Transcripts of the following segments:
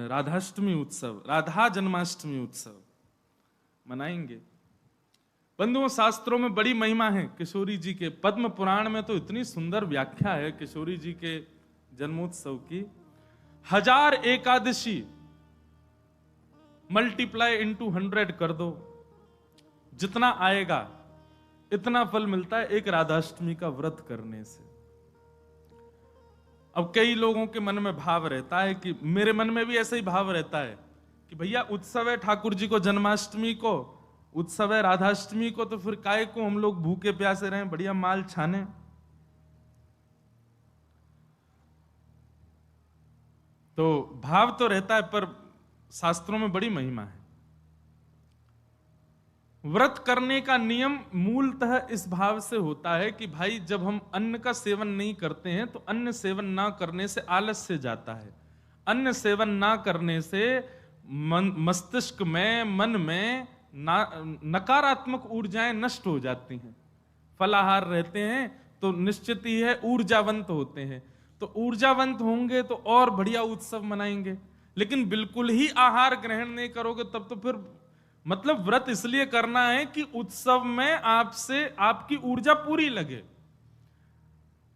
राधाष्टमी उत्सव, राधा जन्माष्टमी उत्सव मनाएंगे। बंधुओं, शास्त्रों में बड़ी महिमा है किशोरी जी के। पद्म पुराण में तो इतनी सुंदर व्याख्या है किशोरी जी के जन्मोत्सव की। 1000 एकादशी मल्टीप्लाई इनटू 100 कर दो, जितना आएगा इतना फल मिलता है एक राधाष्टमी का व्रत करने से। अब कई लोगों के मन में भाव रहता है कि मेरे मन में भी ऐसा ही भाव रहता है कि भैया उत्सव है ठाकुर जी को जन्माष्टमी को, उत्सव है राधाष्टमी को, तो फिर काहे को हम लोग भूखे प्यासे रहें, बढ़िया माल छाने। तो भाव तो रहता है, पर शास्त्रों में बड़ी महिमा है। व्रत करने का नियम मूलतः इस भाव से होता है कि भाई जब हम अन्न का सेवन नहीं करते हैं तो अन्न सेवन ना करने से आलस्य जाता है। अन्न सेवन ना करने से मस्तिष्क में, मन में नकारात्मक ऊर्जाएं नष्ट हो जाती हैं। फलाहार रहते हैं तो निश्चित ही है ऊर्जावंत होते हैं, तो ऊर्जावंत होंगे तो और बढ़िया उत्सव मनाएंगे। लेकिन बिल्कुल ही आहार ग्रहण नहीं करोगे तब तो फिर मतलब व्रत इसलिए करना है कि उत्सव में आपसे आपकी ऊर्जा पूरी लगे,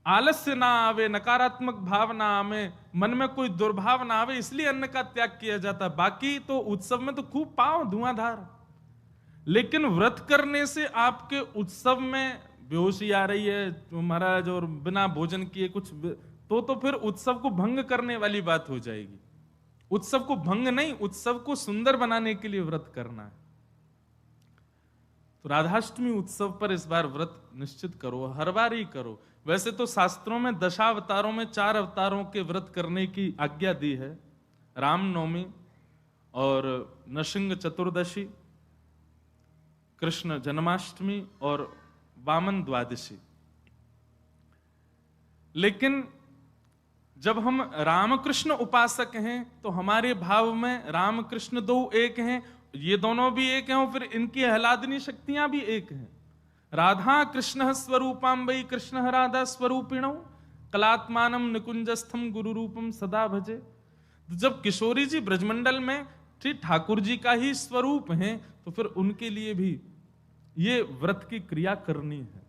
आलस्य ना आवे, नकारात्मक भाव ना आवे, मन में कोई दुर्भाव ना आवे, इसलिए अन्न का त्याग किया जाता है। बाकी तो उत्सव में तो खूब पाओ धुआंधार, लेकिन व्रत करने से आपके उत्सव में बेहोशी आ रही है महाराज और बिना भोजन किए कुछ तो फिर उत्सव को भंग करने वाली बात हो जाएगी। उत्सव को भंग नहीं, उत्सव को सुंदर बनाने के लिए व्रत करना है। तो राधाष्टमी उत्सव पर इस बार व्रत निश्चित करो, हर बार ही करो। वैसे तो शास्त्रों में दशावतारों में 4 अवतारों के व्रत करने की आज्ञा दी है, रामनवमी और नृसिंह चतुर्दशी, कृष्ण जन्माष्टमी और वामन द्वादशी। लेकिन जब हम रामकृष्ण उपासक हैं तो हमारे भाव में रामकृष्ण दो एक हैं, ये दोनों भी एक हैं और फिर इनकी आह्लादनी शक्तियां भी एक हैं। राधा कृष्ण स्वरूपाम्बई कृष्ण राधा स्वरूपिणौ कलात्मानम निकुंजस्थम गुरु रूपम सदा भजे। तो जब किशोरी जी ब्रजमंडल में ठीक ठाकुर जी का ही स्वरूप हैं तो फिर उनके लिए भी ये व्रत की क्रिया करनी है।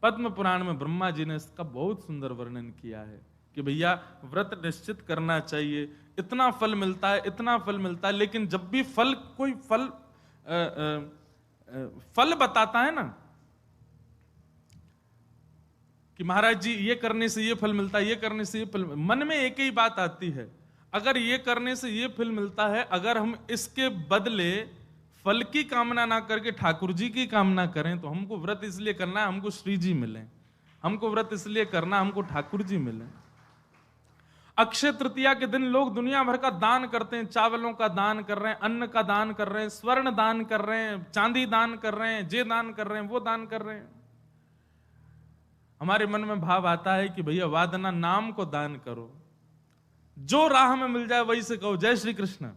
पद्म पुराण में ब्रह्मा जी ने इसका बहुत सुंदर वर्णन किया है कि भैया व्रत निश्चित करना चाहिए, इतना फल मिलता है, इतना फल मिलता है। लेकिन जब भी फल कोई फल बताता है ना कि महाराज जी ये करने से ये फल मिलता है, ये करने से ये फल, मन में एक ही बात आती है, अगर ये करने से ये फल मिलता है, अगर हम इसके बदले फल की कामना ना करके ठाकुर जी की कामना करें तो हमको व्रत इसलिए करना है हमको श्री जी मिले, हमको व्रत इसलिए करना हमको ठाकुर जी मिले। अक्षय तृतीया के दिन लोग दुनिया भर का दान करते हैं, चावलों का दान कर रहे हैं, अन्न का दान कर रहे हैं, स्वर्ण दान कर रहे हैं, चांदी दान कर रहे हैं, जे दान कर रहे हैं, वो दान कर रहे हैं। हमारे मन में भाव आता है कि भैया वादना नाम को दान करो, जो राह में मिल जाए वही से कहो जय श्री कृष्ण,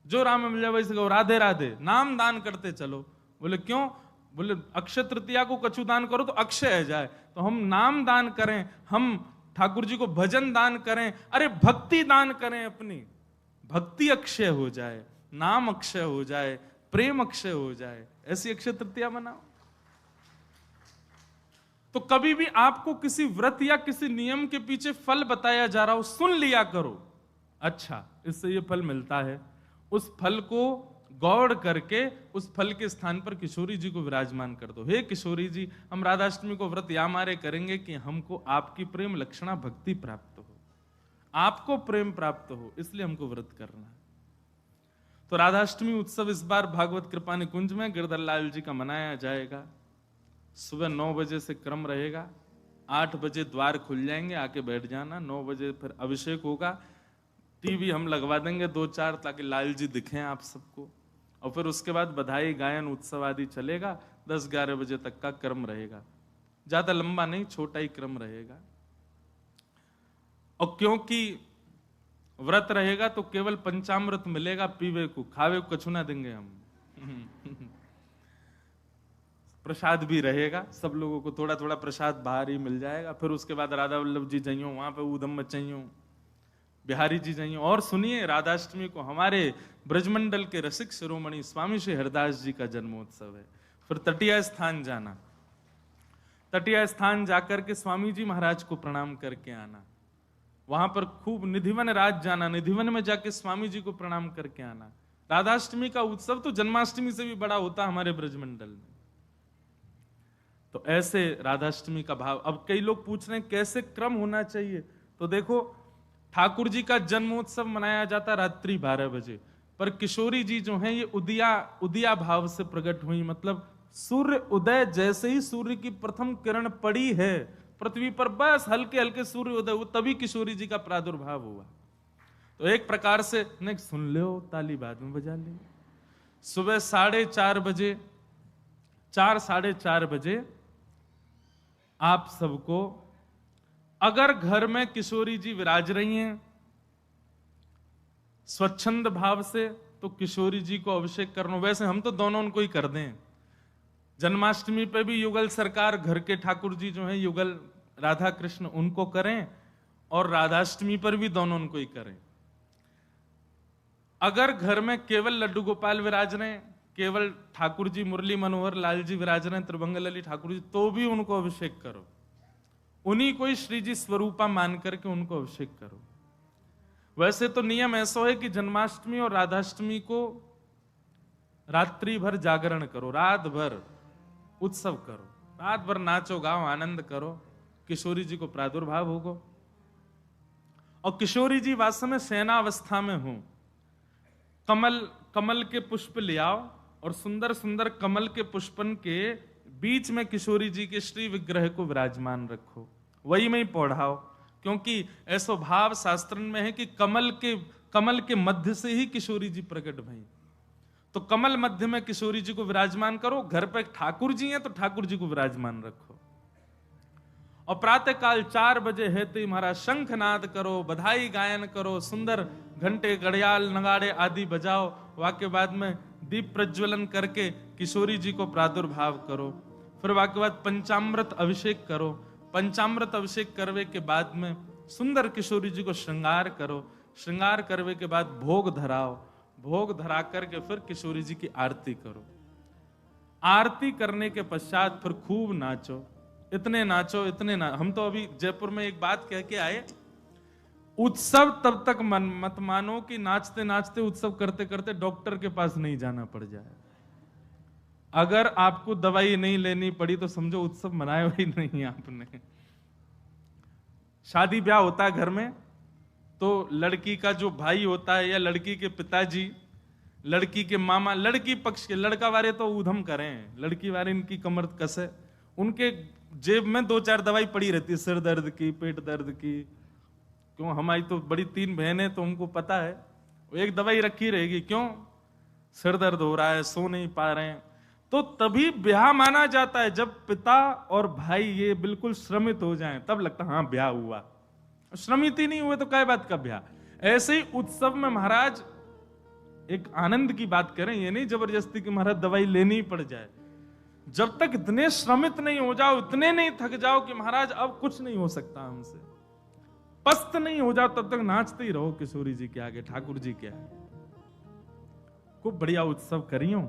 जो राह में मिल जाए वही से कहो राधे राधे, नाम दान करते चलो। बोले क्यों? बोले अक्षय तृतीया को कछु दान करो तो अक्षय है जाए, तो हम नाम दान करें, हम ठाकुर जी को भजन दान करें, अरे भक्ति दान करें, अपनी भक्ति अक्षय हो जाए, नाम अक्षय हो जाए, प्रेम अक्षय हो जाए, ऐसी अक्षय तृतीया मनाओ। तो कभी भी आपको किसी व्रत या किसी नियम के पीछे फल बताया जा रहा हो, सुन लिया करो, अच्छा इससे ये फल मिलता है, उस फल को गौड़ करके उस फल के स्थान पर किशोरी जी को विराजमान कर दो। हे किशोरी जी, हम राधाष्टमी को व्रत या मारे करेंगे कि हमको आपकी प्रेम लक्षणा भक्ति प्राप्त हो, आपको प्रेम प्राप्त हो, इसलिए हमको व्रत करना है। तो राधाष्टमी उत्सव इस बार भागवत कृपा निकुंज में गिरधर लाल जी का मनाया जाएगा। सुबह 9 बजे से क्रम रहेगा, 8 बजे द्वार खुल जाएंगे, आके बैठ जाना। 9 बजे फिर अभिषेक होगा, टीवी हम लगवा देंगे 2-4 ताकि लाल जी दिखें आप सबको, और फिर उसके बाद बधाई गायन उत्सव आदि चलेगा। 10-11 बजे तक का क्रम रहेगा, ज्यादा लंबा नहीं, छोटा ही क्रम रहेगा। और क्योंकि व्रत रहेगा तो केवल पंचामृत मिलेगा पीवे को, खावे को कछु ना देंगे हम। प्रसाद भी रहेगा, सब लोगों को थोड़ा थोड़ा प्रसाद बाहर ही मिल जाएगा। फिर उसके बाद राधा वल्लभ जी जाइयो, वहां पे ऊधम मचाइयो, बिहारी जी जाइए और सुनिए, राधाष्टमी को हमारे ब्रजमंडल के रसिक शिरोमणि स्वामी श्री हरिदास जी का जन्मोत्सव है। फिर तटिया स्थान जाना, तटिया स्थान जाकर के स्वामी जी महाराज को प्रणाम करके आना, वहां पर खूब निधिवन राज जाना, निधिवन में जाके स्वामी जी को प्रणाम करके आना। राधाष्टमी का उत्सव तो जन्माष्टमी से भी बड़ा होता हमारे ब्रजमंडल में। तो ऐसे राधाष्टमी का भाव। अब कई लोग पूछ रहे हैं कैसे क्रम होना चाहिए, तो देखो ठाकुर जी का जन्मोत्सव मनाया जाता रात्रि 12 बजे, पर किशोरी जी जो हैं ये उदिया भाव से प्रकट हुई, मतलब सूर्य उदय जैसे ही सूर्य की प्रथम किरण पड़ी है पृथ्वी पर, बस हल्के हल्के सूर्य उदय हुआ, तभी किशोरी जी का प्रादुर्भाव हुआ। तो एक प्रकार से नहीं, सुन लो, ताली बाद में बजा ले। सुबह 4:30 बजे, 4-4:30 बजे आप सबको, अगर घर में किशोरी जी विराज रही हैं स्वच्छंद भाव से, तो किशोरी जी को अभिषेक करना। वैसे हम तो दोनों उनको ही कर दें, जन्माष्टमी पे भी युगल सरकार घर के ठाकुर जी जो हैं युगल राधा कृष्ण उनको करें, और राधाष्टमी पर भी दोनों उनको ही करें। अगर घर में केवल लड्डू गोपाल विराज रहे हैं, केवल ठाकुर जी मुरली मनोहर लाल जी विराज रहे हैं, त्रिभंगलली ठाकुर जी, तो भी उनको अभिषेक करो, उन्हीं को ही श्री जी स्वरूपा मान करके उनको अभिषेक करो। वैसे तो नियम ऐसा है कि जन्माष्टमी और राधाष्टमी को रात्रि भर जागरण करो, रात भर उत्सव करो, रात भर नाचो गाओ आनंद करो, किशोरी जी को प्रादुर्भाव होगा। और किशोरी जी वास्तव में शयनावस्था में हो, कमल के पुष्प ले आओ और सुंदर सुंदर कमल के पुष्पन के बीच में किशोरी जी के श्री विग्रह को विराजमान रखो, वही में ही पौढ़ाओ, क्योंकि ऐसा भाव शास्त्र में है कि कमल के मध्य से ही किशोरी जी प्रकट भई। तो कमल मध्य में किशोरी जी को विराजमान करो, घर पे ठाकुर जी हैं तो ठाकुर जी को विराजमान रखो। और प्रातः काल 4 बजे है तो महाराज शंखनाद करो, बधाई गायन करो, सुंदर घंटे घड़ियाल नगाड़े आदि बजाओ, वाक्य बाद में दीप प्रज्वलन करके किशोरी जी को प्रादुर्भाव करो। फिर वाक्य बाद पंचामृत अभिषेक करो, पंचामृत अभिषेक करवे के बाद में सुंदर किशोरी जी को श्रृंगार करो, श्रृंगार करवे के बाद भोग धराओ, भोग धरा करके फिर किशोरी जी की आरती करो। आरती करने के पश्चात फिर खूब नाचो, इतने नाचो इतने हम तो अभी जयपुर में एक बात कह के आए, उत्सव तब तक मत मानो कि नाचते नाचते उत्सव करते करते डॉक्टर के पास नहीं जाना पड़ जाए। अगर आपको दवाई नहीं लेनी पड़ी तो समझो उत्सव मनाया ही नहीं आपने। शादी ब्याह होता है घर में, तो लड़की का जो भाई होता है या लड़की के पिताजी, लड़की के मामा, लड़की पक्ष के, लड़का वाले तो ऊधम करें, लड़की वाले इनकी कमर कसे, उनके जेब में 2-4 दवाई पड़ी रहती है, सिर दर्द की, पेट दर्द की। क्यों, हमारी तो बड़ी 3 बहनें, तो उनको पता है, एक दवाई रखी रहेगी, क्यों सिर दर्द हो रहा है, सो नहीं पा रहे हैं। तो तभी ब्याह माना जाता है, जब पिता और भाई ये बिल्कुल श्रमित हो जाएं, तब लगता है हाँ ब्याह हुआ। श्रमित ही नहीं हुए तो क्या बात का ब्याह। ऐसे ही उत्सव में महाराज एक आनंद की बात करें, ये नहीं जबरदस्ती कि महाराज दवाई लेनी ही पड़ जाए। जब तक इतने श्रमित नहीं हो जाओ, इतने नहीं थक जाओ कि महाराज अब कुछ नहीं हो सकता हमसे, पस्त नहीं हो जाओ, तब तक नाचते ही रहो किशोरी जी के आगे, ठाकुर जी के आगे। खूब बढ़िया उत्सव करियो,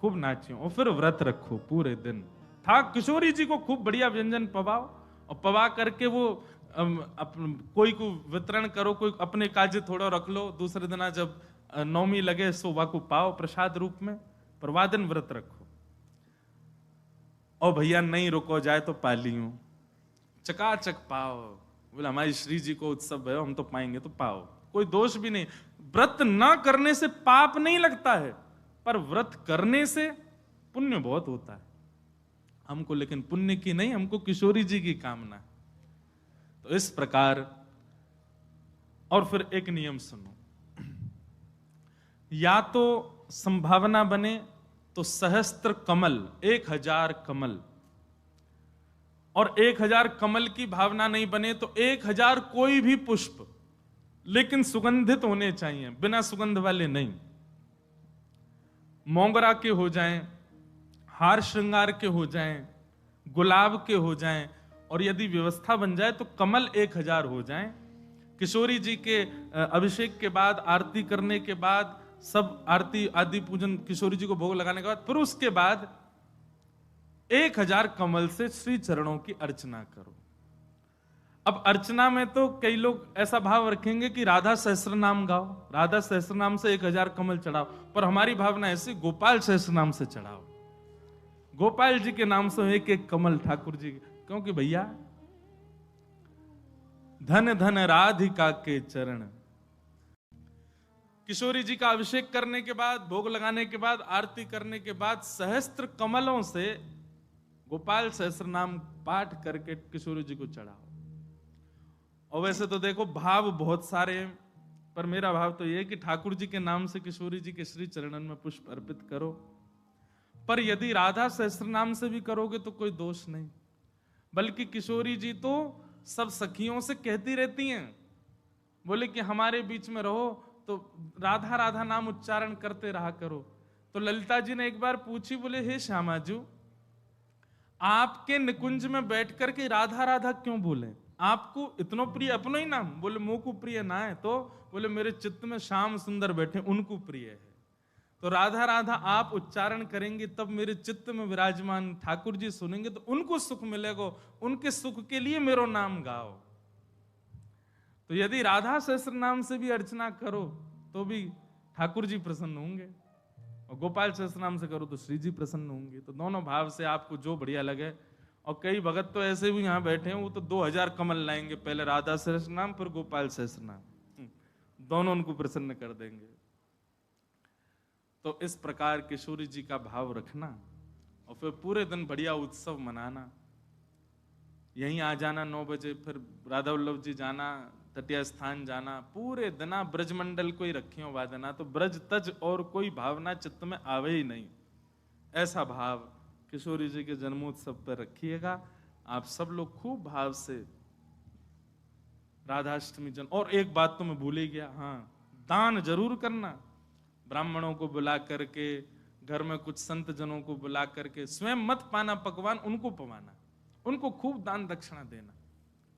खूब नाचियो, और फिर व्रत रखो पूरे दिन। किशोरी जी को खूब बढ़िया व्यंजन पवाओ, और पवा करके वो कोई को वितरण करो, कोई अपने काजे थोड़ा रख लो, दूसरे दिन जब नौमी लगे सोवा को पाओ प्रसाद रूप में, पर वाह दिन व्रत रखो। और भैया नहीं रुको जाए तो पालियो, चकाचक पाओ, बोले हमारी श्री जी को उत्सव है, हम तो पाएंगे तो पाओ, कोई दोष भी नहीं। व्रत ना करने से पाप नहीं लगता है, पर व्रत करने से पुण्य बहुत होता है हमको, लेकिन पुण्य की नहीं, हमको किशोरी जी की कामना है। तो इस प्रकार, और फिर एक नियम सुनो, या तो संभावना बने तो सहस्त्र कमल, 1000 कमल, और 1000 कमल की भावना नहीं बने तो 1000 कोई भी पुष्प, लेकिन सुगंधित होने चाहिए, बिना सुगंध वाले नहीं। मोगरा के हो जाएं, हार श्रृंगार के हो जाएं, गुलाब के हो जाएं, और यदि व्यवस्था बन जाए तो कमल 1000 हो जाएं, किशोरी जी के अभिषेक के बाद, आरती करने के बाद, सब आरती आदि पूजन किशोरी जी को भोग लगाने के बाद, फिर उसके बाद 1000 कमल से श्री चरणों की अर्चना करो। अब अर्चना में तो कई लोग ऐसा भाव रखेंगे कि राधा सहस्त्र नाम गाओ, राधा सहस्त्र नाम से 1000 कमल चढ़ाओ, पर हमारी भावना ऐसी, गोपाल सहस्त्र नाम से चढ़ाओ। गोपाल जी के नाम से एक एक कमल ठाकुर जी, क्योंकि भैया धन धन राधिका के चरण। किशोरी जी का अभिषेक करने के बाद, भोग लगाने के बाद, आरती करने के बाद सहस्त्र कमलों से गोपाल सहस्त्र नाम पाठ करके किशोरी जी को चढ़ाओ। और वैसे तो देखो भाव बहुत सारे हैं, पर मेरा भाव तो यह है कि ठाकुर जी के नाम से किशोरी जी के श्री चरणन में पुष्प अर्पित करो। पर यदि राधा सहस्त्र नाम से भी करोगे तो कोई दोष नहीं, बल्कि किशोरी जी तो सब सखियों से कहती रहती हैं, बोले कि हमारे बीच में रहो तो राधा राधा नाम उच्चारण करते रहा करो। तो ललिता जी ने एक बार पूछी, बोले हे श्यामाजू, आपके निकुंज में बैठ करके राधा राधा क्यों बोले? आपको इतना प्रिय अपनो ही नाम? बोले मोह को प्रिय ना है। तो बोले मेरे चित्त में श्याम सुंदर बैठे, उनको प्रिय है। तो राधा राधा आप उच्चारण करेंगे तब मेरे चित्त में विराजमान ठाकुर जी सुनेंगे तो उनको सुख मिलेगा, उनके सुख के लिए मेरो नाम गाओ। तो यदि राधा सहस्त्र नाम से भी अर्चना करो तो भी ठाकुर जी प्रसन्न होंगे, और गोपाल सहस्त्र नाम से करो तो श्री जी प्रसन्न होंगे। तो दोनों भाव से आपको जो बढ़िया लगे। और कई भगत तो ऐसे भी यहाँ बैठे हैं, वो तो 2000 कमल लाएंगे, पहले राधा सहस्त्र नाम फिर गोपाल सहस्त्र नाम, दोनों उनको प्रसन्न कर देंगे। तो इस प्रकार किशोरी जी का भाव रखना और फिर पूरे दिन बढ़िया उत्सव मनाना। यहीं आ जाना 9 बजे, फिर राधा वल्लभ जी जाना, तटिया स्थान जाना, पूरे दिना ब्रजमंडल को ही रखियो वादना। तो ब्रज तज और कोई भावना चित्त में आवे ही नहीं, ऐसा भाव किशोरी जी के जन्मोत्सव पर रखिएगा। आप सब लोग खूब भाव से राधाष्टमी जन। और एक बात तो मैं भूल ही गया, हाँ, दान जरूर करना। ब्राह्मणों को बुला करके, घर में कुछ संत जनों को बुला करके, स्वयं मत पाना पकवान, उनको पवाना, उनको खूब दान दक्षिणा देना।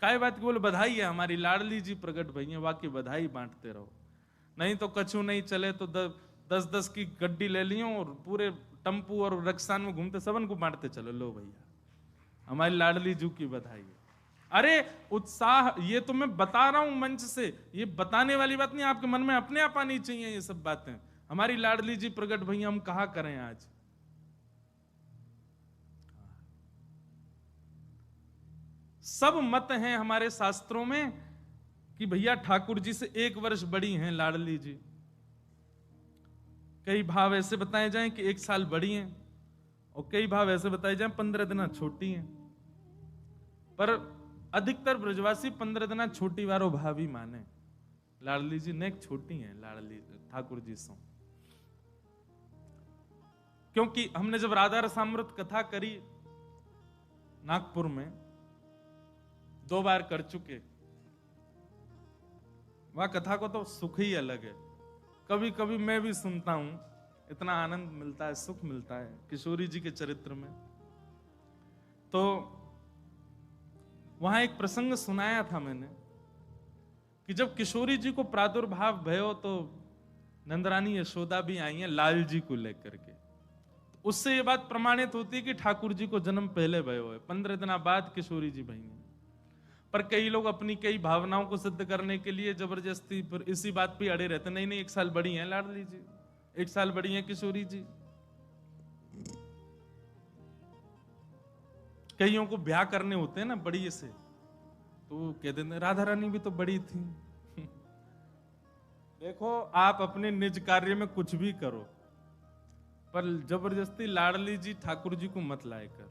काय बात की? बोले बधाई है, हमारी लाडली जी प्रकट भई है, वाकई बधाई बांटते रहो। नहीं तो कछु नहीं चले तो 10-10 की गड्डी ले लियो और पूरे टम्पू और रक्सान में घूमते सबन को बांटते चलो, लो भैया हमारी लाडली जू की बधाई है। अरे उत्साह, ये तो मैं बता रहा हूं मंच से, ये बताने वाली बात नहीं, आपके मन में अपने आप आनी चाहिए ये सब बातें। हमारी लाडली जी प्रकट भैया, हम कहा करें आज। सब मत हैं हमारे शास्त्रों में कि भैया ठाकुर जी से 1 वर्ष बड़ी हैं लाडली जी। कई भाव ऐसे बताए जाएं कि 1 साल बड़ी हैं, और कई भाव ऐसे बताए जाएं 15 दिन छोटी हैं। पर अधिकतर ब्रजवासी 15 दिन छोटी वारो भाव ही माने। लाडली जी ने छोटी हैं लाडली ठाकुर जी सो, क्योंकि हमने जब राधा रसामृत कथा करी नागपुर में, 2 बार कर चुके, वह कथा को तो सुख ही अलग है। कभी कभी मैं भी सुनता हूं, इतना आनंद मिलता है, सुख मिलता है किशोरी जी के चरित्र में। तो वहां एक प्रसंग सुनाया था मैंने कि जब किशोरी जी को प्रादुर्भाव भयो तो नंदरानी यशोदा भी आई हैं लाल जी को लेकर के। तो उससे ये बात प्रमाणित होती है कि ठाकुर जी को जन्म पहले भयो है, 15 दिन बाद किशोरी जी भई हैं। पर कई लोग अपनी कई भावनाओं को सिद्ध करने के लिए जबरदस्ती पर इसी बात पे अड़े रहते, नहीं नहीं 1 साल बड़ी हैं लाडली जी, 1 साल बड़ी हैं किशोरी जी। कईयों को ब्याह करने होते हैं ना बड़ी से, तो वो कह देते राधा रानी भी तो बड़ी थी। देखो आप अपने निज कार्य में कुछ भी करो, पर जबरदस्ती लाडली जी ठाकुर जी को मत लाए करो।